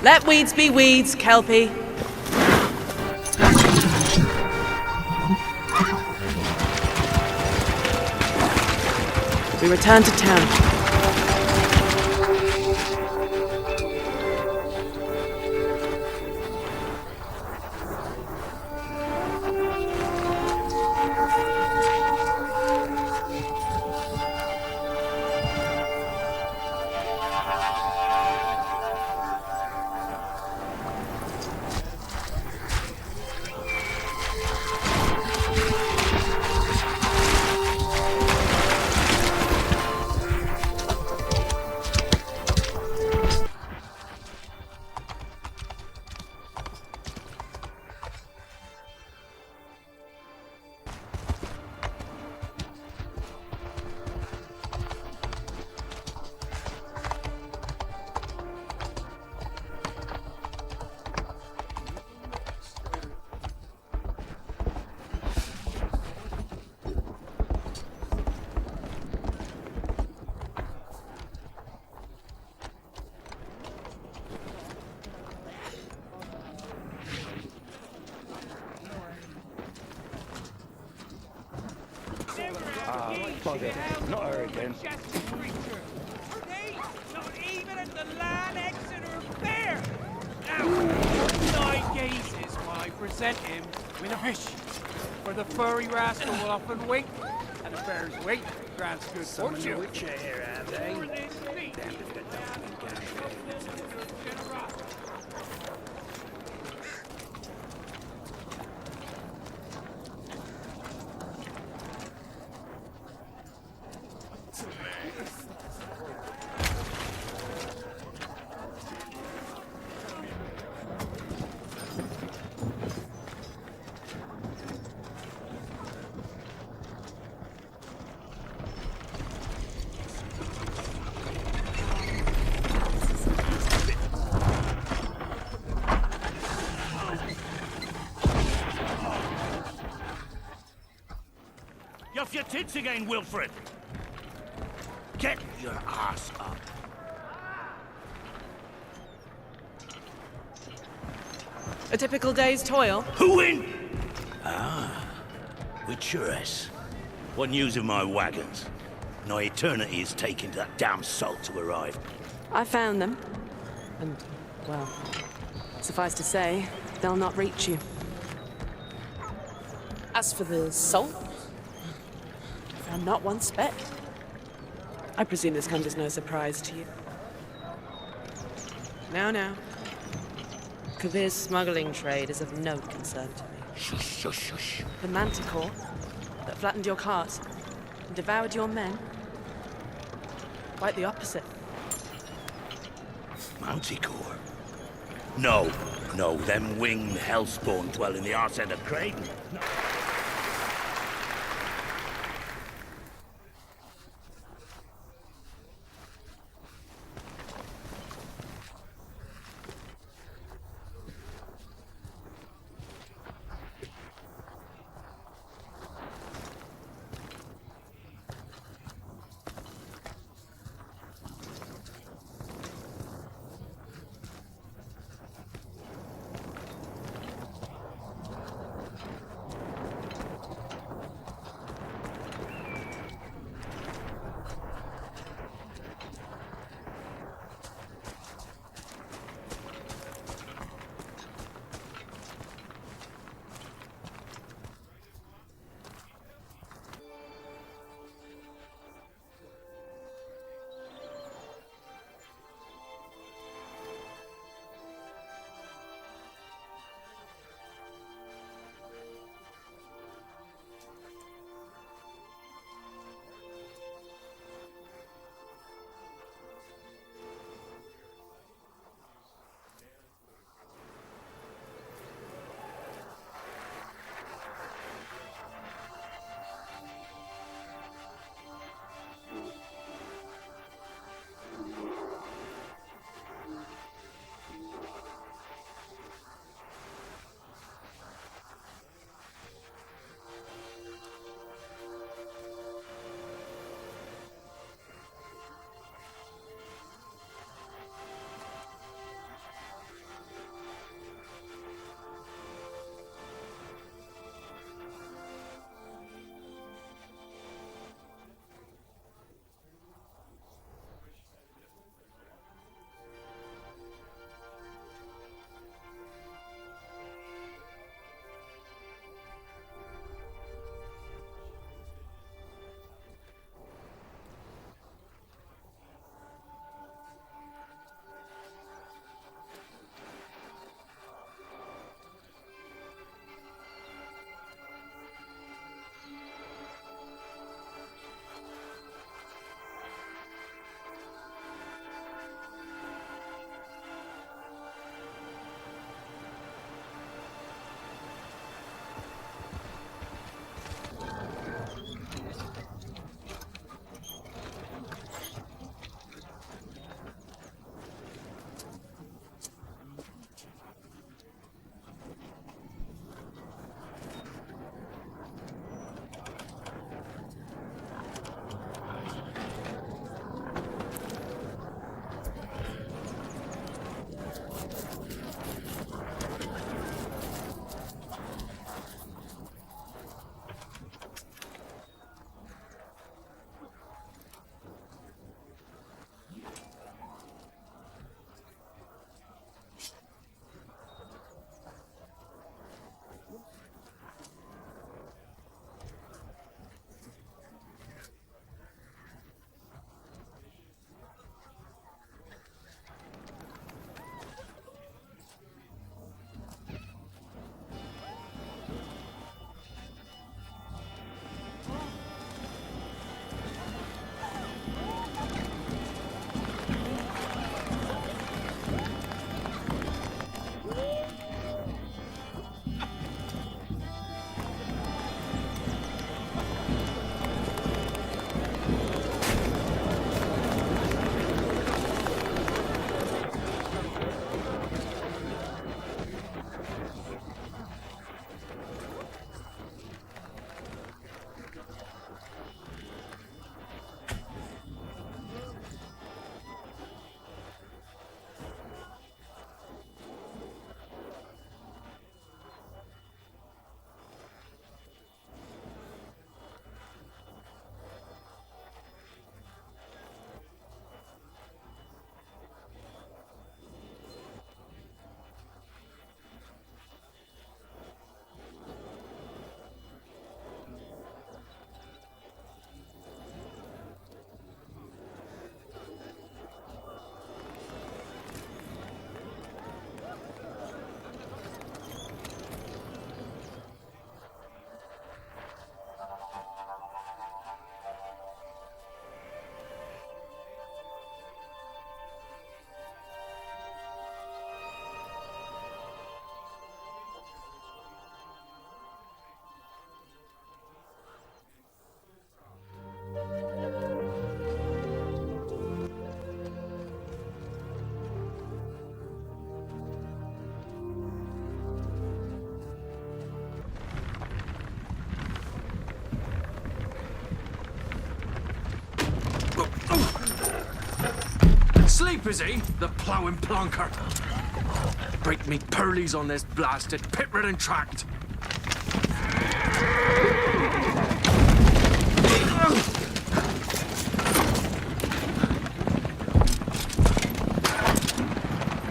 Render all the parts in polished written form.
Let weeds be weeds, Kelpie. We return to town. Not her again. Not even at the land Exeter Fair. Now, 9 gazes while I present him with a fish. For the furry rascal will often wink, and a fair's weight grants good fortune. Which here, have they? You're off your tits again, Wilfred! Get your ass up! A typical day's toil. Who in? Ah, with Ciri. What news of my wagons? No eternity is taking that damn salt to arrive. I found them. And, well, suffice to say, they'll not reach you. As for the salt, I found not one speck. I presume this comes as no surprise to you. Now. Kavir's smuggling trade is of no concern to me. Shush, shush, shush. The manticore that flattened your cart and devoured your men? Quite the opposite. Manticore? No, them winged hellspawn dwell in the arse end of Creighton. No. Asleep, is he? The ploughing plonker. Break me pearlies on this blasted pit-ridden tract.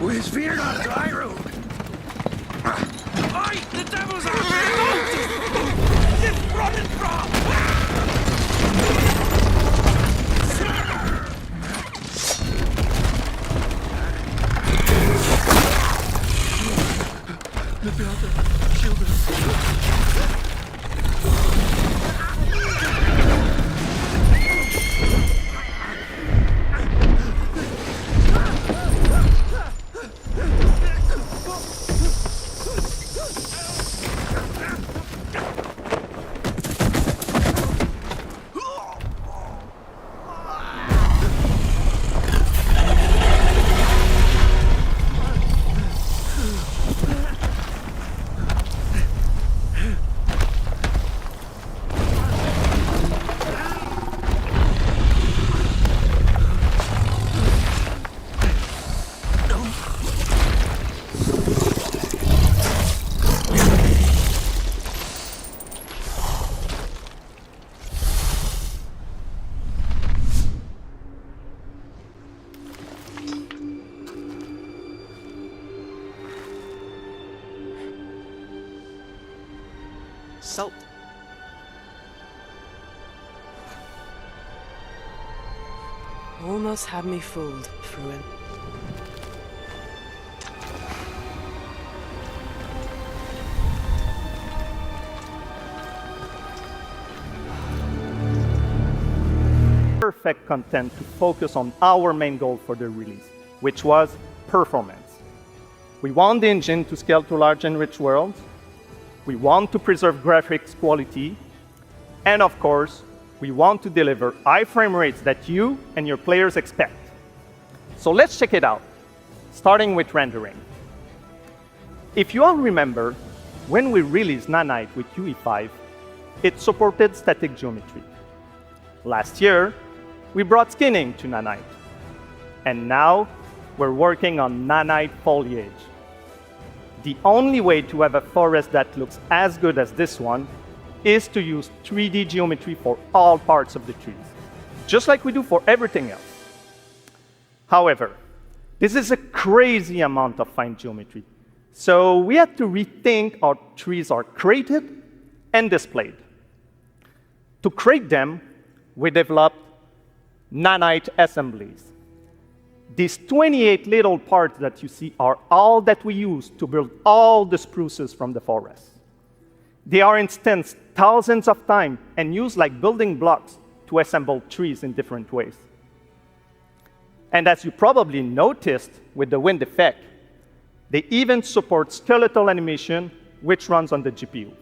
Where's fear not dry road? Oi! The devil's out there! Just running from! The other children. Salt. Almost had me fooled, Fruin. Perfect content to focus on our main goal for the release, which was performance. We want the engine to scale to large and rich worlds. We want to preserve graphics quality. And of course, we want to deliver high frame rates that you and your players expect. So let's check it out, starting with rendering. If you all remember, when we released Nanite with UE5, it supported static geometry. Last year, we brought skinning to Nanite. And now, we're working on Nanite foliage. The only way to have a forest that looks as good as this one is to use 3D geometry for all parts of the trees, just like we do for everything else. However, this is a crazy amount of fine geometry, so we had to rethink how trees are created and displayed. To create them, we developed Nanite assemblies. These 28 little parts that you see are all that we use to build all the spruces from the forest. They are instanced thousands of times and used like building blocks to assemble trees in different ways. And as you probably noticed with the wind effect, they even support skeletal animation, which runs on the GPU.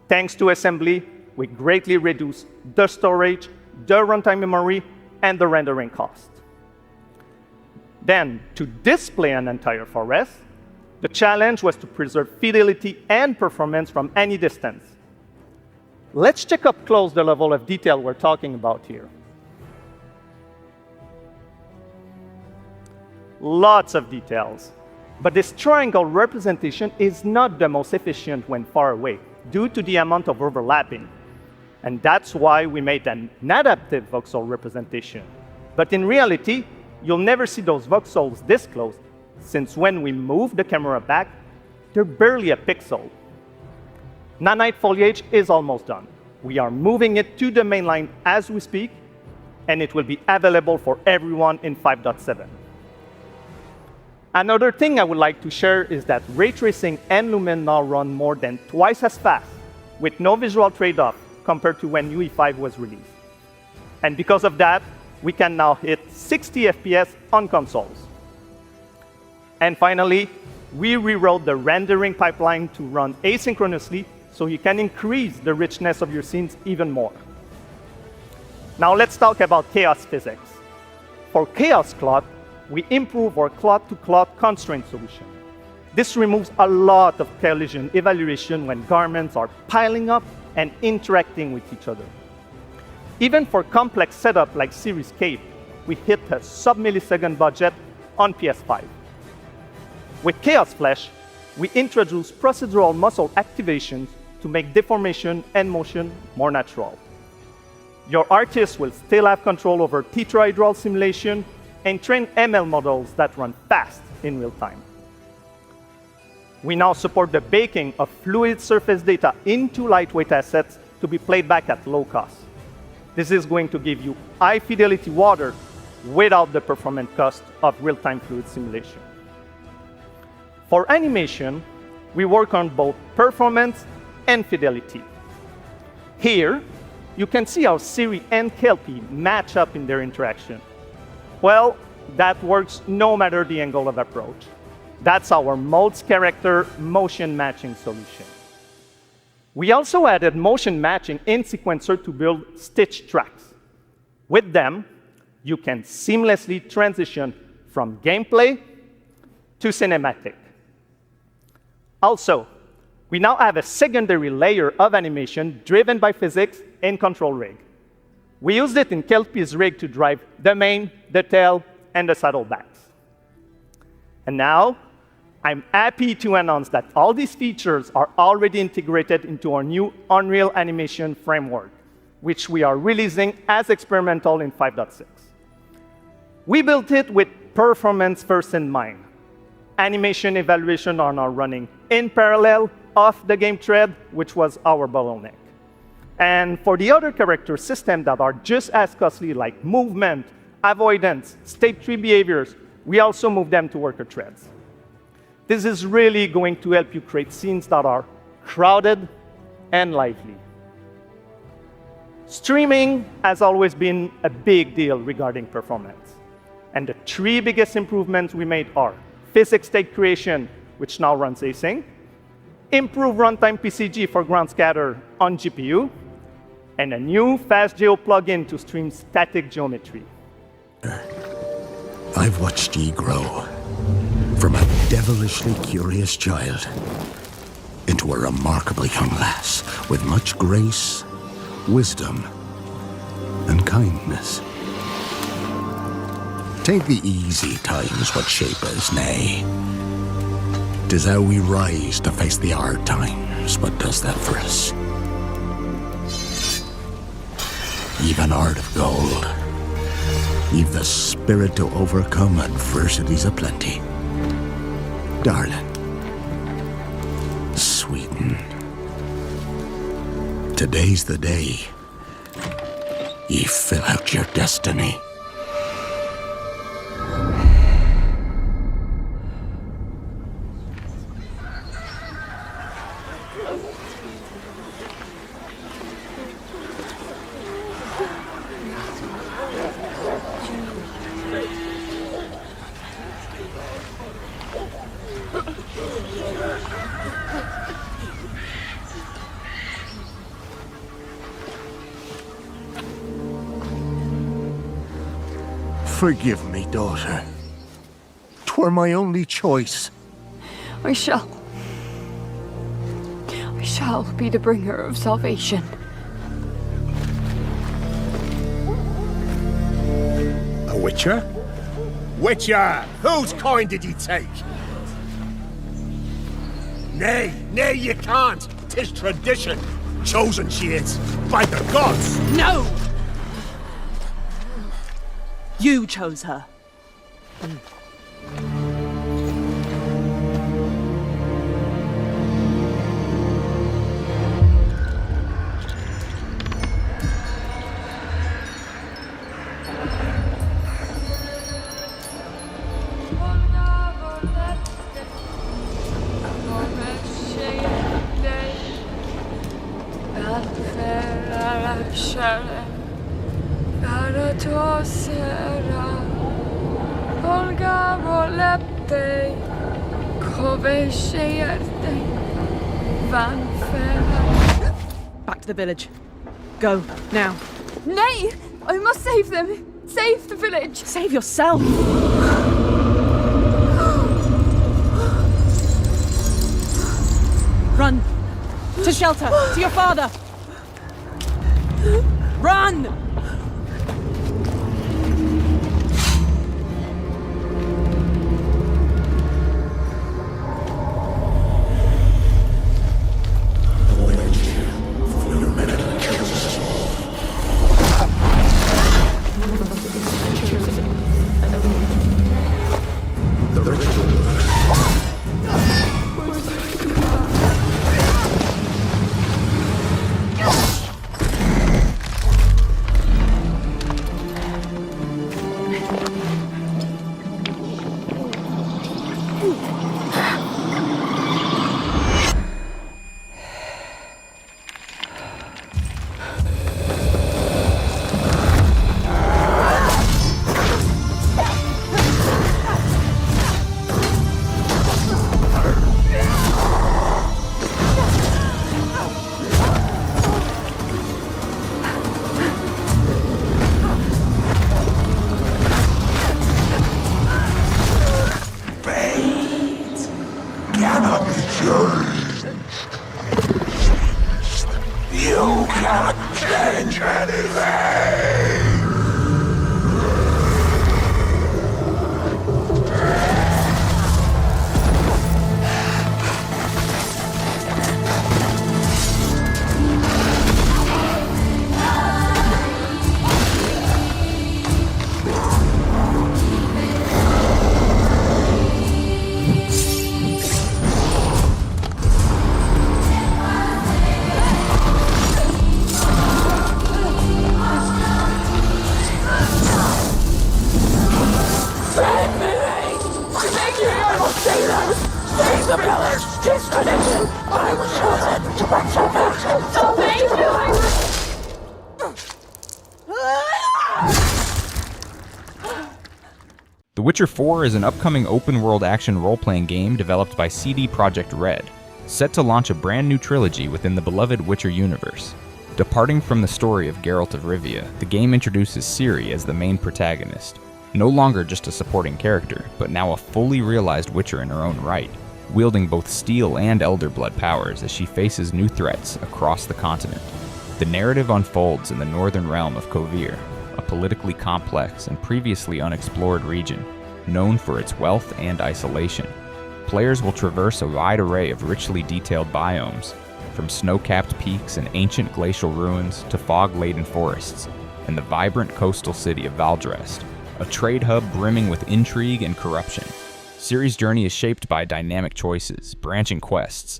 Thanks to assembly, we greatly reduce the storage, the runtime memory, and the rendering cost. Then, to display an entire forest, the challenge was to preserve fidelity and performance from any distance. Let's check up close the level of detail we're talking about here. Lots of details, but this triangle representation is not the most efficient when far away, due to the amount of overlapping. And that's why we made an adaptive voxel representation. But in reality, you'll never see those voxels this close, since when we move the camera back, they're barely a pixel. Nanite foliage is almost done. We are moving it to the main line as we speak, and it will be available for everyone in 5.7. Another thing I would like to share is that ray tracing and lumen now run more than twice as fast, with no visual trade-off compared to when UE5 was released. And because of that, we can now hit 60 FPS on consoles. And finally, we rewrote the rendering pipeline to run asynchronously so you can increase the richness of your scenes even more. Now let's talk about chaos physics. For chaos cloth, we improve our cloth-to-cloth constraint solution. This removes a lot of collision evaluation when garments are piling up and interacting with each other. Even for complex setup like Ciri's cape, we hit a sub-millisecond budget on PS5. With Chaos Flesh, we introduce procedural muscle activations to make deformation and motion more natural. Your artist will still have control over tetrahedral simulation and train ML models that run fast in real time. We now support the baking of fluid surface data into lightweight assets to be played back at low cost. This is going to give you high-fidelity water without the performance cost of real-time fluid simulation. For animation, we work on both performance and fidelity. Here, you can see how Ciri and Kelpie match up in their interaction. Well, that works no matter the angle of approach. That's our Modes character motion matching solution. We also added motion matching in Sequencer to build stitch tracks. With them, you can seamlessly transition from gameplay to cinematic. Also, we now have a secondary layer of animation driven by physics in Control Rig. We used it in Kelpie's rig to drive the mane, the tail, and the saddlebacks. And now, I'm happy to announce that all these features are already integrated into our new Unreal Animation framework, which we are releasing as experimental in 5.6. We built it with performance first in mind. Animation evaluation are now running in parallel off the game thread, which was our bottleneck. And for the other character systems that are just as costly, like movement, avoidance, state tree behaviors, we also move them to worker threads. This is really going to help you create scenes that are crowded and lively. Streaming has always been a big deal regarding performance. And the three biggest improvements we made are physics state creation, which now runs async, improve runtime PCG for ground scatter on GPU, and a new FastGeo plugin to stream static geometry. I've watched ye grow from a devilishly curious child into a remarkably young lass with much grace, wisdom, and kindness. Take the easy times what shape us, nay. 'Tis how we rise to face the hard times what does that for us. You've an heart of gold. You've the spirit to overcome adversities aplenty. Darling, sweeten. Today's the day ye fill out your destiny. Forgive me, daughter. 'Twere my only choice. I shall be the bringer of salvation. A witcher? Witcher! Whose coin did ye take? Nay, you can't. 'Tis tradition. Chosen she is, by the gods. No! You chose her. Back to the village. Go, now. Nay! I must save them! Save the village! Save yourself! Run! To shelter! To your father! Run! The Witcher 4 is an upcoming open-world action role-playing game developed by CD Projekt Red, set to launch a brand new trilogy within the beloved Witcher universe. Departing from the story of Geralt of Rivia, the game introduces Ciri as the main protagonist, no longer just a supporting character, but now a fully realized Witcher in her own right, wielding both steel and elder blood powers as she faces new threats across the continent. The narrative unfolds in the northern realm of Kovir, a politically complex and previously unexplored region, known for its wealth and isolation. Players will traverse a wide array of richly detailed biomes, from snow-capped peaks and ancient glacial ruins to fog-laden forests, and the vibrant coastal city of Valdrest, a trade hub brimming with intrigue and corruption. Ciri's journey is shaped by dynamic choices, branching quests,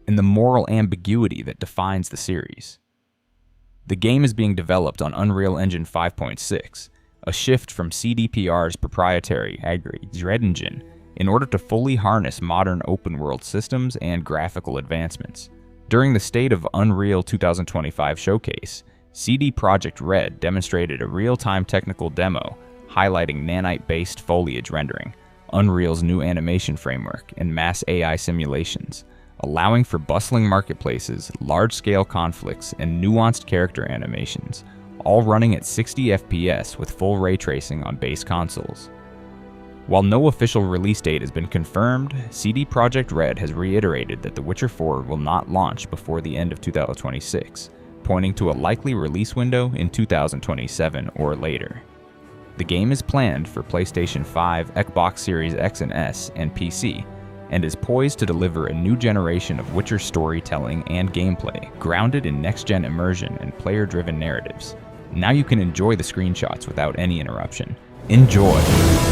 and the moral ambiguity that defines the series. The game is being developed on Unreal Engine 5.6, a shift from CDPR's proprietary Red engine, in order to fully harness modern open-world systems and graphical advancements. During the State of Unreal 2025 showcase, CD Projekt Red demonstrated a real-time technical demo highlighting nanite-based foliage rendering, Unreal's new animation framework, and mass AI simulations, allowing for bustling marketplaces, large-scale conflicts, and nuanced character animations, all running at 60 FPS with full ray tracing on base consoles. While no official release date has been confirmed, CD Projekt Red has reiterated that The Witcher 4 will not launch before the end of 2026, pointing to a likely release window in 2027 or later. The game is planned for PlayStation 5, Xbox Series X and S, and PC, and is poised to deliver a new generation of Witcher storytelling and gameplay, grounded in next-gen immersion and player-driven narratives. Now you can enjoy the screenshots without any interruption. Enjoy!